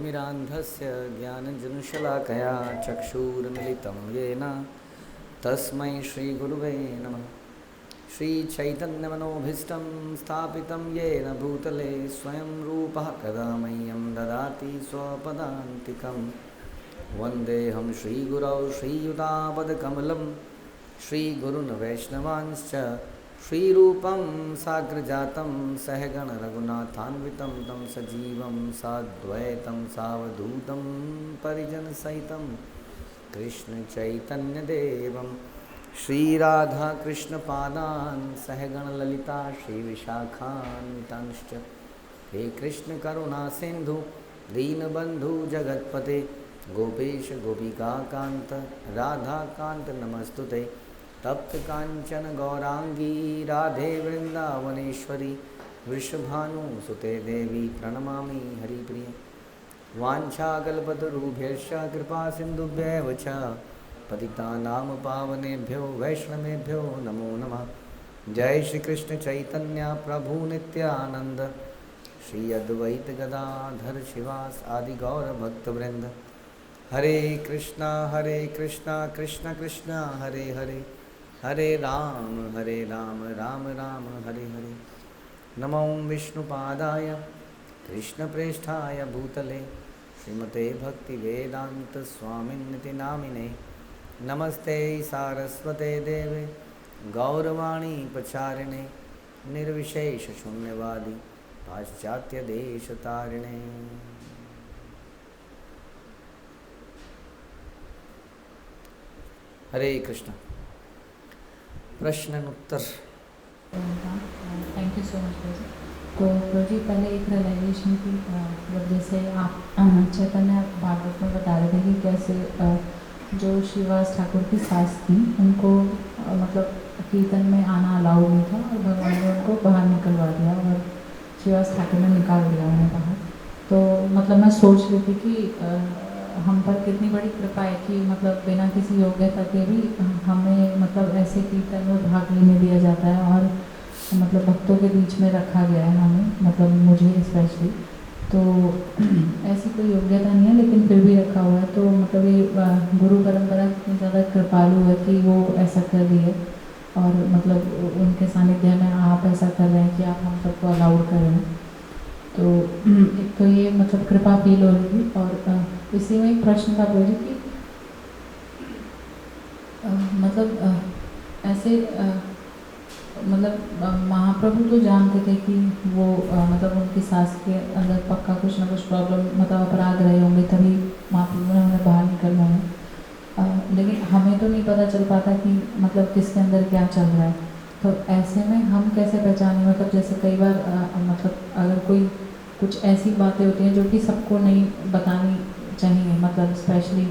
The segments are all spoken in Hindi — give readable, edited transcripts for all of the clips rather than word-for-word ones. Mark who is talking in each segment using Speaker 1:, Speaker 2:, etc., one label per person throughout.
Speaker 1: ज्ञानतिमिरान्धस्य ज्ञानञ्जनशलाकया चक्षुरुन्मिलितं येन तस्मै श्रीगुरुवे नमः। श्रीचैतन्यमनोभीष्टं स्थापितं येन भूतले स्वयं रूपः कदा मह्यं ददाति स्वपदान्तिकं। वन्देऽहं श्रीगुरौ श्रीयुतापदकमलं श्रीगुरून् वैष्णवांश्च श्रीरूपं साग्रजातं सहगण रघुनाथान्वितं तं सजीवं साद्वैतं सावधूतं परिजनसहितं कृष्णचैतन्यदेवं श्रीराधाकृष्णपादान् सहगण ललिता श्रीविशाखान्वितांश्च। हे कृष्णकरुणासिन्धु दीनबन्धु जगत्पते गोपेश गोपिकान्त राधाकान्त नमस्तुते। तप्त कांचन गौरांगी राधे वृंदावनेश्वरी वृषभानुसुते देवी प्रणमामि हरिप्रिय। वाञ्छाकल्पतरुभ्यश्च कृपा सिन्धुभ्यैव च पतितानां पावनेभ्यो वैष्णवेभ्यो नमो नमः। जय श्री कृष्ण चैतन्य प्रभु नित्यानंद श्री अद्वैत गदाधर शिवास आदि गौर भक्तवृंद। हरे कृष्णा कृष्ण कृष्ण हरे हरे हरे राम राम राम हरे हरे। नमो विष्णुपादाय कृष्णप्रेष्ठाय भूतले श्रीमते भक्तिवेदांत स्वामिन्निति नामिने। नमस्ते सारस्वते देवे गौरवाणी प्रचारिणे निर्विशेष शून्यवादी पाश्चात्य देशतारिणे। हरे कृष्ण। प्रश्न उत्तर।
Speaker 2: थैंक यू सो मच प्रभु। तो प्रभु पहले एक रियलाइजेशन की मतलब जैसे आप चैतन्य भागवत में बता रहे थे कि कैसे जो श्रीवास ठाकुर की सास थी उनको मतलब कीर्तन में आना अलाउ नहीं था और भगवान ने उनको बाहर निकलवा दिया और श्रीवास ठाकुर ने निकाल दिया उन्हें बाहर। तो मतलब मैं सोच रही थी कि हम पर कितनी बड़ी कृपा है कि मतलब बिना किसी योग्यता के भी हमें मतलब ऐसे कीर्तन में भाग लेने दिया जाता है और मतलब भक्तों के बीच में रखा गया है हमें, मतलब मुझे स्पेशली। तो ऐसी कोई योग्यता नहीं है लेकिन फिर भी रखा हुआ है। तो मतलब ये गुरु परंपरा इतनी ज़्यादा कृपालु है कि वो ऐसा कर रही है और मतलब उनके सानिध्य में आप ऐसा कर रहे हैं कि आप हम सबको अलाउड कर रहे हैं। तो एक तो ये मतलब कृपा फील हो रही थी और इसी में एक प्रश्न था प्रभु कि मतलब ऐसे मतलब महाप्रभु तो जानते थे कि वो मतलब उनकी सास के अंदर पक्का कुछ ना कुछ प्रॉब्लम मतलब अपराध रहे होंगे तभी महाप्रभु ने उन्हें बाहर निकलवाया। लेकिन हमें तो नहीं पता चल पाता कि मतलब किसके अंदर क्या चल रहा है। तो ऐसे में हम कैसे पहचानें, मतलब जैसे कई बार मतलब अगर कोई कुछ ऐसी बातें होती हैं जो कि सबको नहीं बतानी चाहिए, मतलब स्पेशली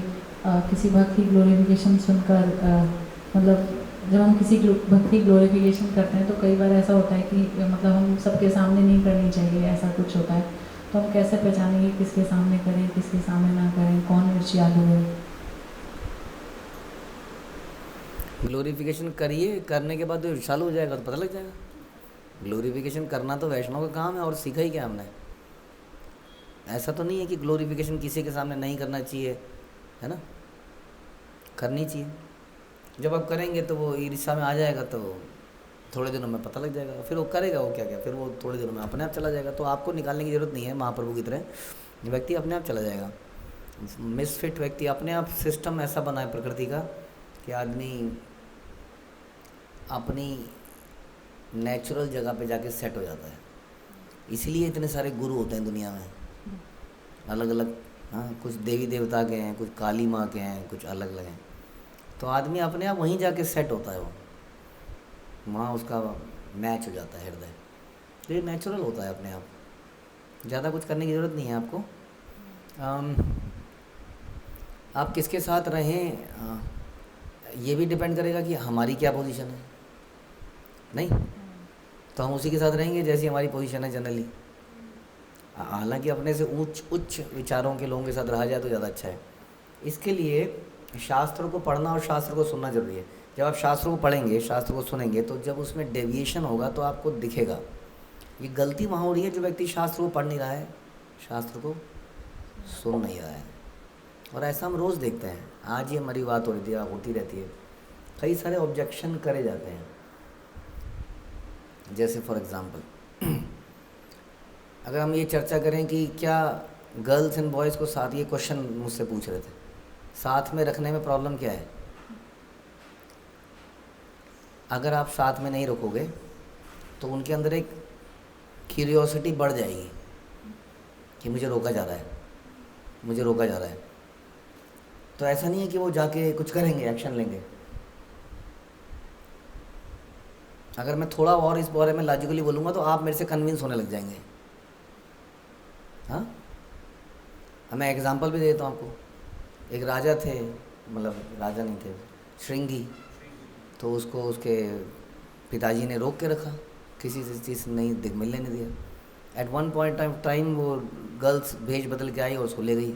Speaker 2: किसी भक्त की ग्लोरिफिकेशन सुनकर मतलब जब हम किसी भक्त की ग्लोरिफिकेशन करते हैं तो कई बार ऐसा होता है कि मतलब हम सबके सामने नहीं करनी चाहिए, ऐसा कुछ होता है। तो हम कैसे पहचानेंगे किसके सामने करें किसके सामने ना करें, कौन ईर्ष्यालु है?
Speaker 1: ग्लोरिफिकेशन करिए, करने के बाद तो ईर्ष्यालु हो जाएगा तो पता लग जाएगा। ग्लोरिफिकेशन करना तो वैष्णव का काम है और सीखा ही क्या हमने। ऐसा तो नहीं है कि ग्लोरिफिकेशन किसी के सामने नहीं करना चाहिए, है ना, करनी चाहिए। जब आप करेंगे तो वो ईर्ष्या में आ जाएगा तो थोड़े दिनों में पता लग जाएगा, फिर वो करेगा वो क्या क्या, फिर वो थोड़े दिनों में अपने आप चला जाएगा। तो आपको निकालने की ज़रूरत नहीं है, महाप्रभु की तरह व्यक्ति अपने आप चला जाएगा। मिसफिट व्यक्ति अपने आप सिस्टम ऐसा बना है प्रकृति का कि आदमी अपनी नेचुरल जगह पे जाके सेट हो जाता है। इसलिए इतने सारे गुरु होते हैं दुनिया में, अलग अलग। हाँ, कुछ देवी देवता के हैं, कुछ काली माँ के हैं, कुछ अलग अलग हैं। तो आदमी अपने आप वहीं जाके सेट होता है, वो वहाँ उसका मैच हो जाता है हृदय। तो ये नेचुरल होता है अपने आप, ज़्यादा कुछ करने की ज़रूरत नहीं है आपको। आप किसके साथ रहें ये भी डिपेंड करेगा कि हमारी क्या पोजीशन है। नहीं तो हम उसी के साथ रहेंगे जैसी हमारी पोजीशन है जनरली। हालांकि अपने से उच्च विचारों के लोगों के साथ रहा जाए तो ज़्यादा अच्छा है। इसके लिए शास्त्र को पढ़ना और शास्त्र को सुनना जरूरी है। जब आप शास्त्र को पढ़ेंगे, शास्त्र को सुनेंगे, तो जब उसमें डेविएशन होगा तो आपको दिखेगा। ये गलती वहाँ हो रही है जो व्यक्ति शास्त्र को पढ़ नहीं रहा है, शास्त्र को सुन नहीं रहा है। और ऐसा हम रोज़ देखते हैं, आज ही हमारी बात हो रही थी, होती रहती है, कई सारे ऑब्जेक्शन करे जाते हैं। जैसे फॉर एग्ज़ाम्पल अगर हम ये चर्चा करें कि क्या गर्ल्स एंड बॉयज़ को साथ, ये क्वेश्चन मुझसे पूछ रहे थे, साथ में रखने में प्रॉब्लम क्या है? अगर आप साथ में नहीं रखोगे तो उनके अंदर एक क्यूरियोसिटी बढ़ जाएगी कि मुझे रोका जा रहा है, मुझे रोका जा रहा है। तो ऐसा नहीं है कि वो जाके कुछ करेंगे, एक्शन लेंगे। अगर मैं थोड़ा और इस बारे में लॉजिकली बोलूँगा तो आप मेरे से कन्विंस होने लग जाएंगे। हाँ, मैं एग्जांपल भी देता हूँ आपको। एक राजा थे, मतलब राजा नहीं थे, श्रृंगी। तो उसको उसके पिताजी ने रोक के रखा, किसी से चीज़ नहीं मिलने नहीं दिया। At one point of time वो गर्ल्स भेज बदल के आई और उसको ले गई।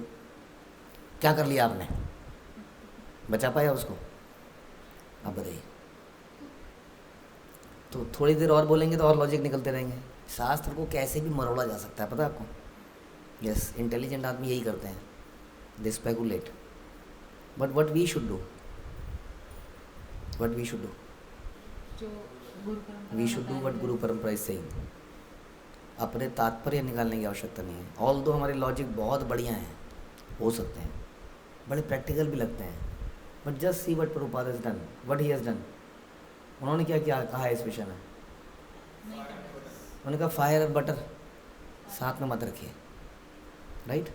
Speaker 1: क्या कर लिया आपने? बचा पाया उसको? आप बताइए। तो थोड़ी देर और बोलेंगे तो और लॉजिक निकलते रहेंगे। शास्त्र को कैसे भी मरोड़ा जा सकता है, पता है आपको? यस, इंटेलिजेंट आदमी यही करते हैं, they speculate. But what we should do, what we should do, we should do what guru parampara is saying. अपने तात्पर्य निकालने की आवश्यकता नहीं है। ऑल दो हमारे लॉजिक बहुत बढ़िया हैं, हो सकते हैं, बड़े प्रैक्टिकल भी लगते हैं, but just see what Prabhupada has done, what he has done. उन्होंने क्या क्या कहा है इस विषय में? उन्होंने कहा फायर और बटर साथ में मत रखिए, राइट?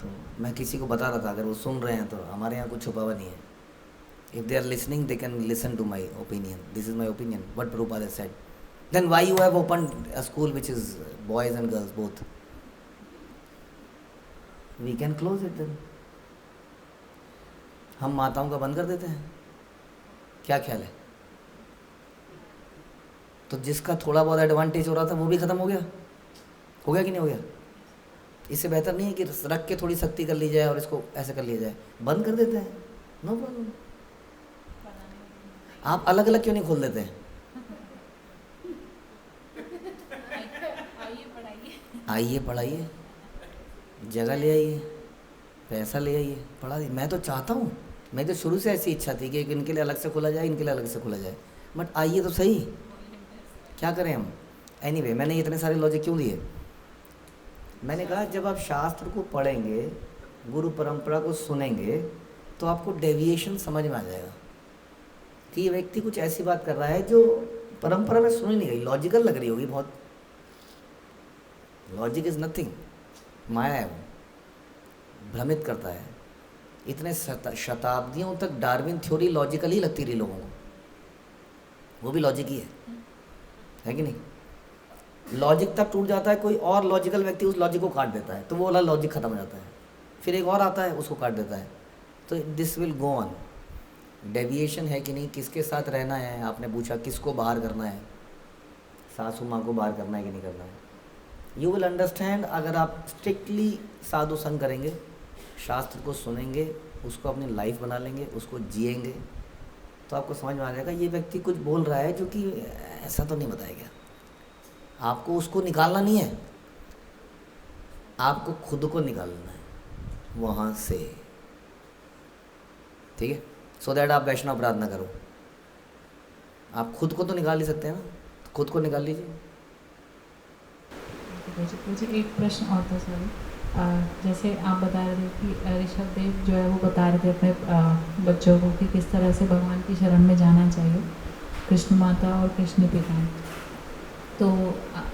Speaker 1: तो मैं किसी को बता रहा था, अगर वो सुन रहे हैं तो हमारे यहाँ कुछ छुपा हुआ नहीं है। If they are listening they can listen to my opinion, this is my opinion, what Prabhupada has said. Then why you have opened a school which is boys and girls both? We can close it then. हम माताओं का बंद कर देते हैं, क्या ख्याल है? तो जिसका थोड़ा बहुत एडवांटेज हो रहा था वो भी ख़त्म हो गया कि नहीं हो गया? इससे बेहतर नहीं है कि रख के थोड़ी सख्ती कर ली जाए और इसको ऐसे कर लिया जाए? बंद कर देते हैं, नो प्रॉब्लम। आप अलग अलग क्यों नहीं खोल देते हैं? आइए पढ़ाइए, जगह ले आइए, पैसा ले आइए, पढ़ा दी। मैं तो चाहता हूँ, मैं तो शुरू से ऐसी इच्छा थी कि इनके लिए अलग से खोला जाए, इनके लिए अलग से खोला जाए, बट आइए तो सही, क्या करें हम? एनीवे, मैंने इतने सारे लॉजिक क्यों दिए? मैंने कहा जब आप शास्त्र को पढ़ेंगे, गुरु परंपरा को सुनेंगे, तो आपको डेविएशन समझ में आ जाएगा कि ये व्यक्ति कुछ ऐसी बात कर रहा है जो परंपरा में सुनी नहीं गई, लॉजिकल लग रही होगी बहुत। लॉजिक इज नथिंग, माया है, वो भ्रमित करता है। इतने शताब्दियों तक डार्विन थ्योरी लॉजिकल ही लगती रही लोगों को, वो भी लॉजिक ही है कि नहीं? लॉजिक तब टूट जाता है, कोई और लॉजिकल व्यक्ति उस लॉजिक को काट देता है, तो वो वाला लॉजिक खत्म हो जाता है, फिर एक और आता है उसको काट देता है, तो this will go on. Deviation है कि नहीं? किसके साथ रहना है? आपने पूछा किसको बाहर करना है, सासू माँ को बाहर करना है कि नहीं करना है? यू विल अंडरस्टैंड अगर आप स्ट्रिक्टली साधु संग करेंगे, शास्त्र को सुनेंगे, उसको अपनी लाइफ बना लेंगे, उसको जिएंगे, तो आपको समझ में आ जाएगा ये व्यक्ति कुछ बोल रहा है जो कि ऐसा तो नहीं बताया गया। आपको उसको निकालना नहीं है, आपको खुद को निकालना है वहाँ से, ठीक है? सो दैट आप वैष्णव अपराध ना करो। आप खुद को तो निकाल ही सकते हैं ना, तो खुद को निकाल लीजिए।
Speaker 2: मुझे एक प्रश्न और था सर, जैसे आप बता रहे थे कि ऋषभ देव जो है वो बता रहे थे अपने बच्चों को कि किस तरह से भगवान की शरण में जाना चाहिए, कृष्ण माता और कृष्ण पिता। तो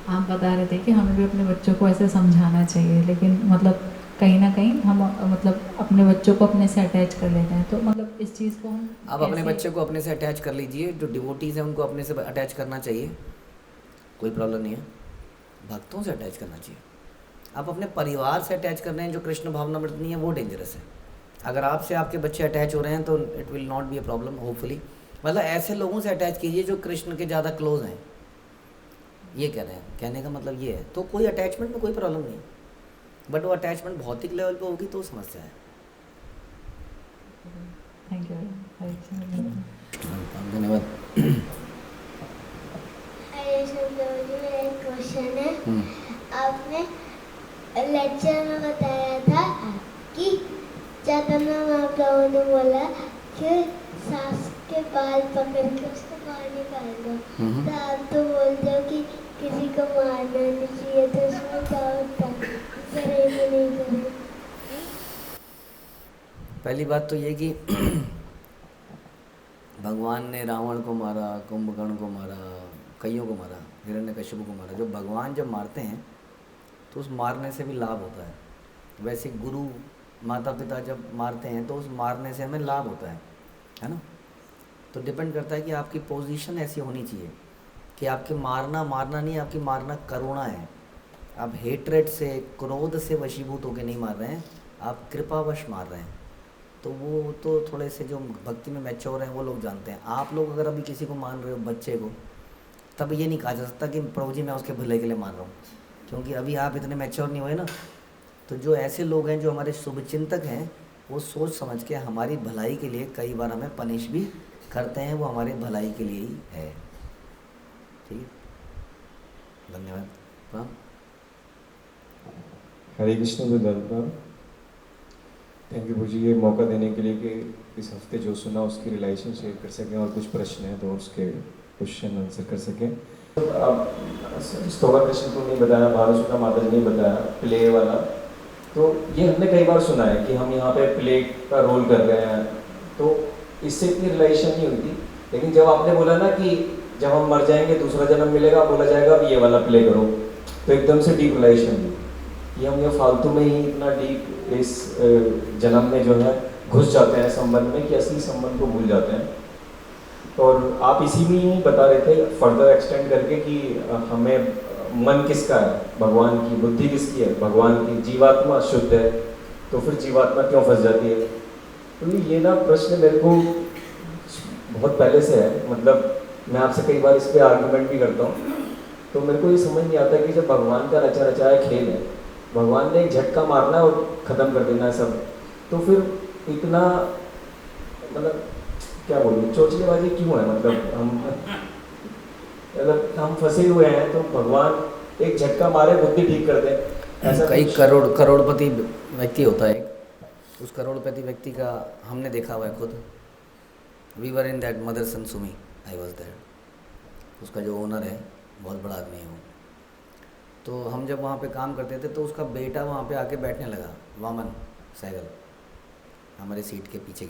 Speaker 2: आप बता रहे थे कि हमें भी अपने बच्चों को ऐसे समझाना चाहिए, लेकिन मतलब कहीं ना कहीं हम मतलब अपने बच्चों को अपने से अटैच कर लेते हैं, तो मतलब इस चीज़ को हम
Speaker 1: आप अपने बच्चे को अपने से अटैच कर लीजिए। जो डिवोटीज़ हैं उनको अपने से अटैच करना चाहिए, कोई प्रॉब्लम नहीं है। भक्तों से अटैच करना चाहिए। आप अपने परिवार से अटैच कर रहे हैं जो कृष्ण भावना नहीं है, वो डेंजरस है। अगर आपसे आपके बच्चे अटैच हो रहे हैं तो it will not be a problem hopefully. मतलब ऐसे लोगों से अटैच कीजिए जो कृष्ण के ज़्यादा क्लोज हैं, ये कह रहे हैं। कहने का मतलब ये है, तो कोई अटैचमेंट में कोई प्रॉब्लम नहीं, बट वो अटैचमेंट भौतिक लेवल पे होगी तो समस्या है।
Speaker 2: थैंक यू,
Speaker 1: धन्यवाद।
Speaker 3: एक क्वेश्चन है, आपने लेक्चर में बताया था कि चैतन्य महाप्रभु ने बोला कि सास के बाल पकड़ के उसको बाहर निकाल दो। तो आप तो बोलते हो कि किसी को मारना नहीं चाहिए, तो उसमें क्या होता है, करेंगे नहीं करेंगे?
Speaker 1: पहली बात तो ये कि भगवान ने रावण को मारा, कुंभकर्ण को मारा, कईयों को मारा, हिरण्यकश्यप को मारा। जब भगवान जब मारते हैं तो उस मारने से भी लाभ होता है। वैसे गुरु माता पिता जब मारते हैं तो उस मारने से हमें लाभ होता है ना। तो डिपेंड करता है कि आपकी पोजीशन ऐसी होनी चाहिए कि आपके मारना नहीं, आपकी मारना करुणा है। आप हेट्रेड से, क्रोध से वशीभूत होकर नहीं मार रहे हैं, आप कृपावश मार रहे हैं। तो वो तो थोड़े से जो भक्ति में मैच्योर हैं वो लोग जानते हैं। आप लोग अगर अभी किसी को मान रहे हो, बच्चे को, तब ये नहीं कहा जा सकता कि प्रभु जी मैं उसके भले के लिए मान रहा हूँ, क्योंकि अभी आप इतने मैच्योर नहीं हुए ना। तो जो ऐसे लोग हैं जो हमारे शुभचिंतक हैं, वो सोच समझ के हमारी भलाई के लिए कई बार हमें पनिश भी करते हैं, वो हमारे भलाई के लिए ही है। ठीक है, धन्यवाद। हाँ,
Speaker 4: हरे कृष्ण गुरुदेव, थैंक यू जी ये मौका देने के लिए कि इस हफ्ते जो सुना उसकी रिलेशन शेयर कर सकें और कुछ प्रश्न हैं तो उसके क्वेश्चन आंसर कर सकें। अब स्तोभा कृष्ण को नहीं बताया, भारत माता जी ने बताया प्ले वाला, तो ये हमने कई बार सुना है कि हम यहाँ पे प्ले का रोल कर रहे हैं, तो इससे इतनी रिलेशन नहीं हुई थी। लेकिन जब आपने बोला ना कि जब हम मर जाएंगे दूसरा जन्म मिलेगा, बोला जाएगा अब ये वाला प्ले करो, तो एकदम से डीप रिलेशन हुई कि हम ये फालतू में ही इतना डीप इस जन्म में जो है घुस जाते हैं संबंध में कि असली संबंध को भूल जाते हैं। और आप इसी में ही बता रहे थे फर्दर एक्सटेंड करके कि हमें मन किसका है, भगवान की, बुद्धि किसकी है, भगवान की, जीवात्मा शुद्ध है, तो फिर जीवात्मा क्यों फंस जाती है। तो ये ना प्रश्न मेरे को बहुत पहले से है, मतलब मैं आपसे कई बार इस पर आर्गूमेंट भी करता हूँ, तो मेरे को ये समझ नहीं आता कि जब भगवान का रचा रचाया खेल है, भगवान ने एक झटका मारना है और ख़त्म कर देना है सब, तो फिर इतना मतलब क्या बोलूँ चोचलेबाजी क्यों है। मतलब हम फंसे हुए हैं, तो भगवान एक झटका मारे बुद्धि ठीक कर दे, ऐसा
Speaker 1: कई करोड़पति व्यक्ति होता है। उस करोड़पति व्यक्ति का हमने देखा हुआ है खुद। We were in that mother son सुमी, आई वॉज दैट। उसका जो ओनर है बहुत बड़ा आदमी है वो। तो हम जब वहाँ पे काम करते थे तो उसका बेटा वहाँ पे आके बैठने लगा, वामन सहगल, हमारे सीट के पीछे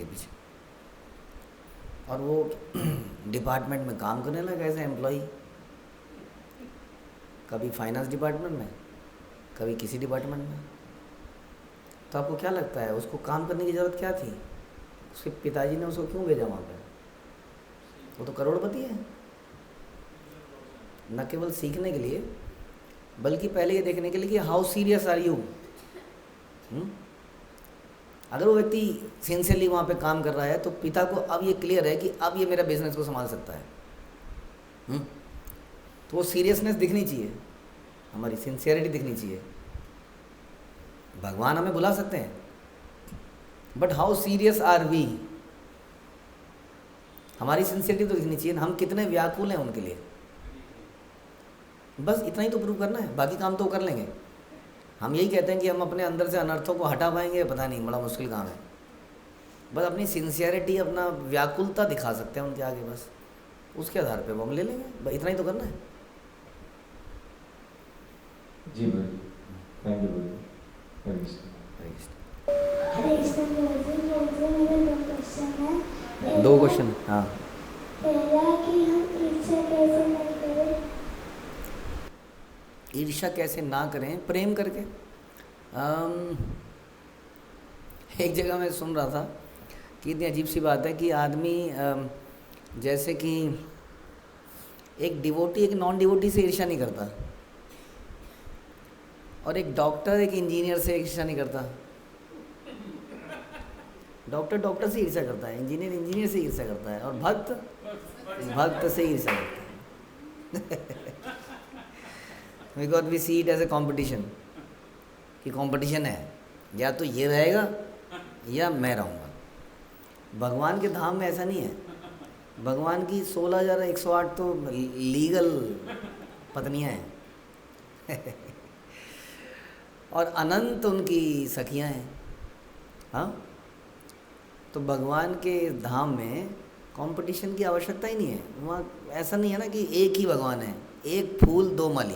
Speaker 1: और वो डिपार्टमेंट में काम करने लगा एज ए एम्प्लॉई, कभी फाइनेंस डिपार्टमेंट में, कभी किसी डिपार्टमेंट में। तो आपको क्या लगता है उसको काम करने की ज़रूरत क्या थी? उसके पिताजी ने उसको क्यों भेजा वहाँ पे? वो तो करोड़पति है। न केवल सीखने के लिए, बल्कि पहले ये देखने के लिए कि हाउ सीरियस आर यू। अगर वो व्यक्ति सिंसियरली वहाँ पे काम कर रहा है तो पिता को अब ये क्लियर है कि अब ये मेरा बिजनेस को संभाल सकता है। तो वो सीरियसनेस दिखनी चाहिए, हमारी सिंसियरिटी दिखनी चाहिए। भगवान हमें बुला सकते हैं, but how serious are we, हमारी सिंसियरिटी तो दिखनी चाहिए। हम कितने व्याकुल हैं उनके लिए, बस इतना ही तो प्रूव करना है, बाकी काम तो कर लेंगे। हम यही कहते हैं कि हम अपने अंदर से अनर्थों को हटा पाएंगे, पता नहीं, बड़ा मुश्किल काम है। बस अपनी सिंसियरिटी, अपना व्याकुलता दिखा सकते हैं उनके आगे, बस उसके आधार पे वो हम ले लेंगे, बस इतना ही तो करना है।
Speaker 4: जी भाई, थैंक यू भाई। हरे कृष्ण।
Speaker 3: हरे कृष्ण मेरे दो क्वेश्चन है।
Speaker 1: दो क्वेश्चन, हाँ।
Speaker 3: पहला कि हम ईर्ष्या कैसे नहीं करें?
Speaker 1: ईर्ष्या कैसे ना करें? प्रेम करके। एक जगह मैं सुन रहा था कि इतनी अजीब सी बात है कि आदमी जैसे कि एक डिवोटी एक नॉन डिवोटी से ईर्ष्या नहीं करता, और एक डॉक्टर एक इंजीनियर से ईर्ष्या नहीं करता। डॉक्टर से ईर्ष्या करता है, इंजीनियर से ईर्ष्या करता है, और भक्त से ईर्ष्या करता है। Because we see it as a competition, कि कॉम्पिटिशन है, या तो ये रहेगा या मैं रहूँगा। भगवान के धाम में ऐसा नहीं है। भगवान की 16,108 तो लीगल पत्नियाँ हैं। और अनंत उनकी सखियाँ हैं। हाँ, तो भगवान के धाम में कंपटीशन की आवश्यकता ही नहीं है। वहाँ ऐसा नहीं है ना कि एक ही भगवान है, एक फूल दो माली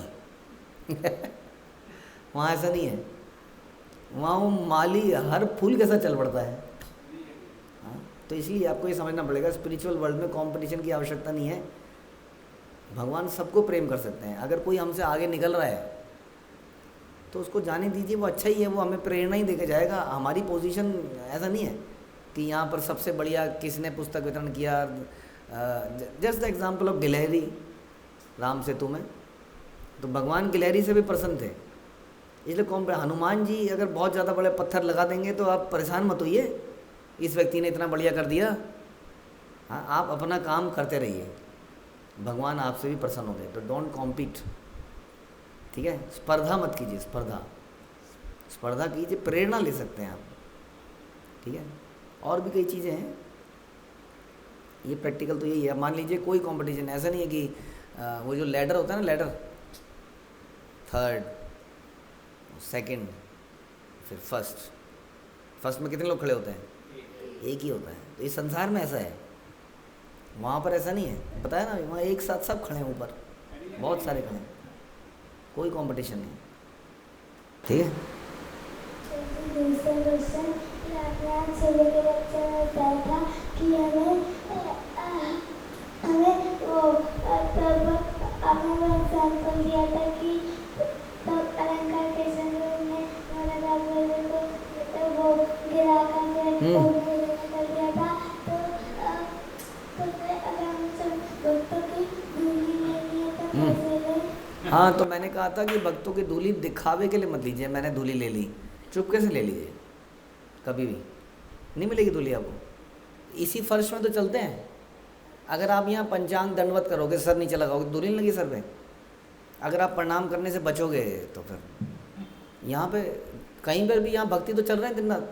Speaker 1: वहाँ ऐसा नहीं है। वहाँ वो माली हर फूल के साथ चल पड़ता है। हाँ, तो इसलिए आपको ये समझना पड़ेगा, स्पिरिचुअल वर्ल्ड में कंपटीशन की आवश्यकता नहीं है। भगवान सबको प्रेम कर सकते हैं। अगर कोई हमसे आगे निकल रहा है तो उसको जाने दीजिए, वो अच्छा ही है, वो हमें प्रेरणा ही देके जाएगा। हमारी पोजीशन ऐसा नहीं है कि यहाँ पर सबसे बढ़िया किसने पुस्तक वितरण किया। जस्ट द एग्जाम्पल ऑफ गिलहरी राम सेतु में, तो भगवान गिलहरी से भी प्रसन्न थे। इसलिए कौन, हनुमान जी अगर बहुत ज़्यादा बड़े पत्थर लगा देंगे तो आप परेशान मत होइए, इस व्यक्ति ने इतना बढ़िया कर दिया। हाँ, आप अपना काम करते रहिए, भगवान आपसे भी प्रसन्न होंगे। तो डोंट कॉम्पीट, ठीक है। स्पर्धा मत कीजिए, स्पर्धा कीजिए, प्रेरणा ले सकते हैं आप, ठीक है। और भी कई चीज़ें हैं, ये प्रैक्टिकल तो यही है। मान लीजिए कोई कंपटीशन, ऐसा नहीं है कि वो जो लैडर होता है ना, लैडर, थर्ड, सेकंड, फिर फर्स्ट में कितने लोग खड़े होते हैं? एक ही होता है। तो इस संसार में ऐसा है, वहाँ पर ऐसा नहीं है, पता है ना, वहाँ एक साथ सब खड़े हैं, ऊपर बहुत सारे खड़े हैं, कोई कंपटीशन नहीं, ठीक है।
Speaker 3: दूसरा क्वेश्चन से लेकर लेक्चर में बैठा कि हमें वो तब हमें एग्जाम्पल दिया था कि तब अलंकार के समय में महाराज को वो गिरा कर कर दिया था। तो अगर हम सब भक्तों की दूरी लेनी है तो कैसे लें?
Speaker 1: हाँ, तो मैंने कहा था कि भक्तों की धूली दिखावे के लिए मत लीजिए। मैंने धूली ले ली, चुपके से ले लीजिए, कभी भी नहीं मिलेगी धूली आपको। इसी फर्श में तो चलते हैं। अगर आप यहाँ पंचांग दंडवत करोगे, सर नीचे लगाओगे, धूली नहीं लगी सर पे। अगर आप प्रणाम करने से बचोगे तो फिर यहाँ पे कहीं पर भी, यहाँ भक्ति तो चल रहे हैं दिन रात,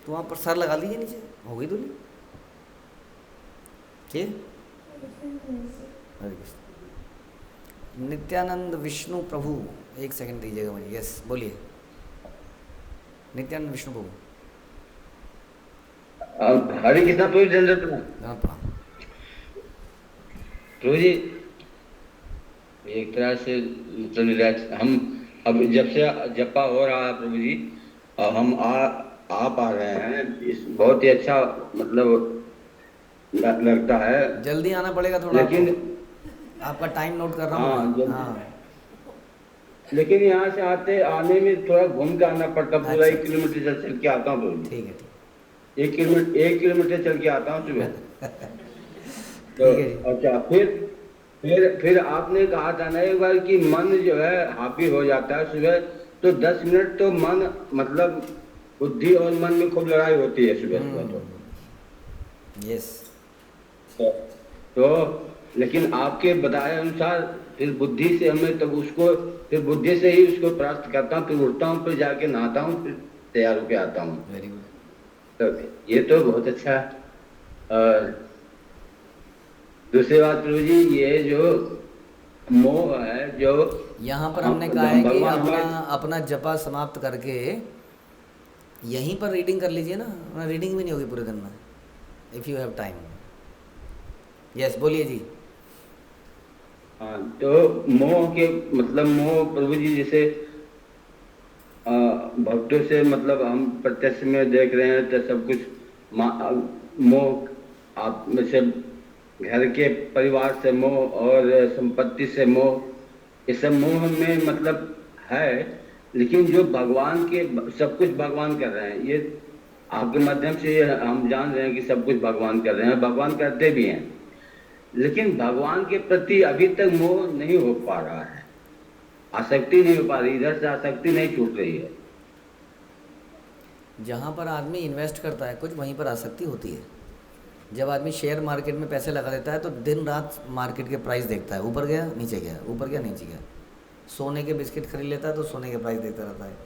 Speaker 1: तो वहाँ पर सर लगा लीजिए नीचे, हो गई धूली, ठीक है। हरे कृष्ण। नित्यानंद विष्णु प्रभु, एक सेकंड दीजिएगा मुझे। यस, बोलिए। नित्यानंद विष्णु प्रभु।
Speaker 5: हरे कृष्णा प्रभु जी। प्रभु जी, एक तरह से मतलब रिलैक्स, हम अब जब से जपा हो रहा है प्रभु जी, हम आप आ रहे हैं, इस बहुत ही अच्छा मतलब लगता है।
Speaker 1: जल्दी आना पड़ेगा थोड़ा,
Speaker 5: लेकिन
Speaker 1: आपका टाइम नोट कर रहा हूँ। हाँ,
Speaker 5: लेकिन यहाँ से आने में थोड़ा घूम के आना पड़ता, पूरा 1 किलोमीटर चल के आता हूँ प्रभु जी।
Speaker 1: ठीक है, ठीक।
Speaker 5: 1 किलोमीटर चल के आता हूँ सुबह। तो अच्छा, फिर आपने कहा था ना एक बार कि मन जो है हावी हो जाता है सुबह, तो 10 मिनट तो मन मतलब बुद्धि और मन में खूब लड़ाई होती है सुबह सुबह। तो
Speaker 1: यस,
Speaker 5: तो लेकिन आपके बताए अनुसार फिर बुद्धि से हमें तब उसको, फिर बुद्धि से ही उसको प्राप्त करता हूँ, फिर उठता हूँ, फिर जाके नहाता हूँ, फिर तैयार होके आता हूँ।
Speaker 1: Very good.
Speaker 5: तो ये तो बहुत अच्छा। दूसरी बात प्रभु जी, ये जो मोह है, जो
Speaker 1: यहाँ पर हमने कहा है कि अपना जपा समाप्त करके यहीं पर रीडिंग कर लीजिए ना। रीडिंग भी नहीं होगी पूरे दिन में, if you have time. Yes, बोलिए जी।
Speaker 5: हाँ, तो मोह के मतलब मोह प्रभु जी, जैसे भक्तों से मतलब हम प्रत्यक्ष में देख रहे हैं तो सब कुछ मोह, आप में से घर के परिवार से मोह और संपत्ति से मोह, ये सब मोह में मतलब है। लेकिन जो भगवान के सब कुछ भगवान कर रहे हैं, ये आपके माध्यम से हम जान रहे हैं कि सब कुछ भगवान कर रहे हैं, भगवान करते भी हैं, लेकिन भगवान के प्रति अभी तक मोह नहीं हो पा रहा है, आसक्ति नहीं हो पा रही, इधर से आसक्ति नहीं छूट रही है।
Speaker 1: जहाँ पर आदमी इन्वेस्ट करता है कुछ, वहीं पर आसक्ति होती है। जब आदमी शेयर मार्केट में पैसे लगा देता है तो दिन रात मार्केट के प्राइस देखता है, ऊपर गया नीचे गया, ऊपर गया नीचे गया। सोने के बिस्किट खरीद लेता है तो सोने के प्राइस देखता रहता है।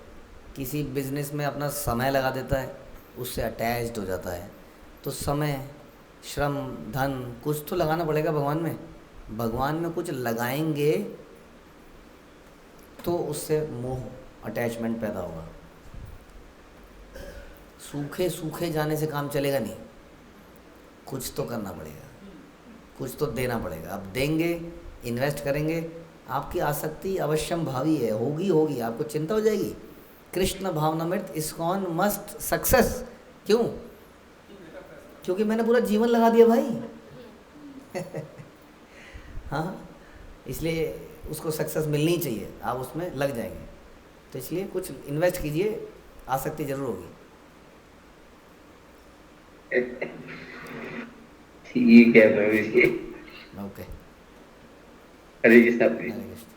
Speaker 1: किसी बिजनेस में अपना समय लगा देता है, उससे अटैच्ड हो जाता है। तो समय, श्रम, धन, कुछ तो लगाना पड़ेगा भगवान में। भगवान में कुछ लगाएंगे तो उससे मोह अटैचमेंट पैदा होगा। सूखे सूखे जाने से काम चलेगा नहीं, कुछ तो करना पड़ेगा, कुछ तो देना पड़ेगा। अब देंगे, इन्वेस्ट करेंगे, आपकी आसक्ति अवश्यम भावी है, होगी होगी, आपको चिंता हो जाएगी। Krishna Bhavanamrita ISKCON must success. क्यों? क्योंकि मैंने पूरा जीवन लगा दिया भाई। हाँ, इसलिए उसको सक्सेस मिलनी चाहिए, आप उसमें लग जाएंगे। तो इसलिए कुछ इन्वेस्ट कीजिए, आसक्ति जरूर होगी।
Speaker 5: ठीक है Prabhu ji.
Speaker 1: Okay,
Speaker 5: Hare Krishna Prabhu ji.
Speaker 1: Hare Krishna.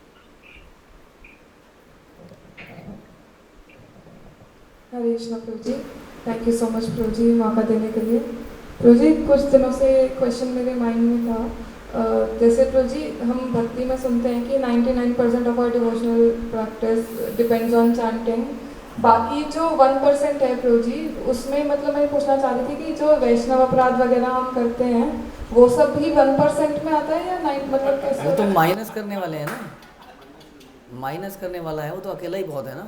Speaker 6: Hare Krishna Prabhu ji, thank you so much Prabhu ji मौका देने के लिए। प्रभु जी, कुछ दिनों से क्वेश्चन मेरे माइंड में था, जैसे प्रभु जी हम भक्ति में सुनते हैं कि 99% of our devotional practice depends on chanting, बाकी जो 1% है प्रभु जी, उसमें मतलब मैं पूछना चाह रही थी कि जो वैष्णव अपराध वगैरह हम करते हैं वो सब भी 1% में आता है या 9, मतलब कैसे?
Speaker 1: वो तो माइनस करने वाले हैं ना, माइनस करने वाला है वो तो अकेला ही बहुत है ना।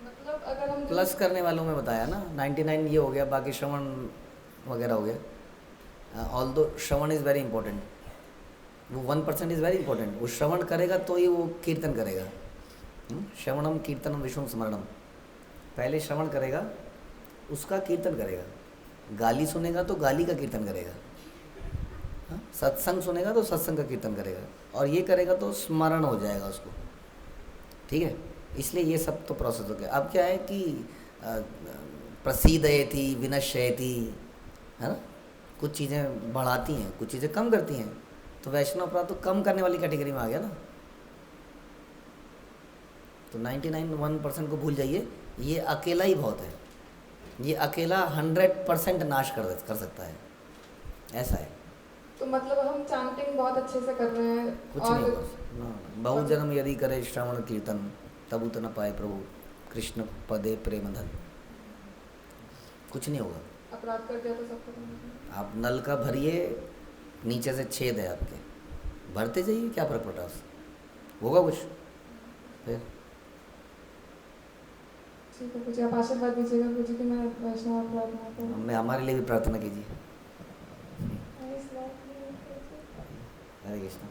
Speaker 6: मतलब अगर हम
Speaker 1: प्लस करने वालों में बताया ना, 99 ये हो गया, बाकी श्रवण वगैरह हो गया। Although Shravan is very important, वो 1% इज़ वेरी इंपॉर्टेंट। वो श्रवण करेगा तो ही वो कीर्तन करेगा। श्रवणम कीर्तनम विष्णु स्मरणम, पहले श्रवण करेगा, उसका कीर्तन करेगा। गाली सुनेगा तो गाली का कीर्तन करेगा, सत्संग सुनेगा तो सत्संग का कीर्तन करेगा, और ये करेगा तो स्मरण हो जाएगा उसको। ठीक है, इसलिए ये सब तो प्रोसेस हो गया। अब क्या है कि प्रसीदयति विनश्यति, है ना, कुछ चीज़ें बढ़ाती हैं, कुछ चीज़ें कम करती हैं। तो वैष्णव अपराध तो कम करने वाली कैटेगरी में आ गया ना। तो 99% को भूल जाइए, ये अकेला ही बहुत है, ये अकेला 100% नाश कर सकता है, ऐसा है।
Speaker 6: तो मतलब हम चैंटिंग बहुत अच्छे से कर रहे हैं,
Speaker 1: कुछ नहीं होगा, बहु जन्म यदि करे श्रवण कीर्तन, तब उत न पाए प्रभु कृष्ण पदे प्रेम धन। कुछ नहीं होगा।
Speaker 6: अपराध कर दिया तो सब खत्म हो गया।
Speaker 1: आप नल का भरिए, नीचे से छेद है आपके, भरते जाइए, क्या फर्क पड़ा उससे, होगा कुछ फिर।
Speaker 6: ठीक है पूजी, आप आशीर्वाद दीजिएगा पूजी कि मैं वैष्णव अपराध ना करूं।
Speaker 1: हमें हमारे लिए भी प्रार्थना कीजिए। हरे कृष्ण।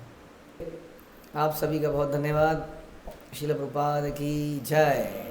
Speaker 1: आप सभी का बहुत धन्यवाद। श्रील प्रभुपाद की जय।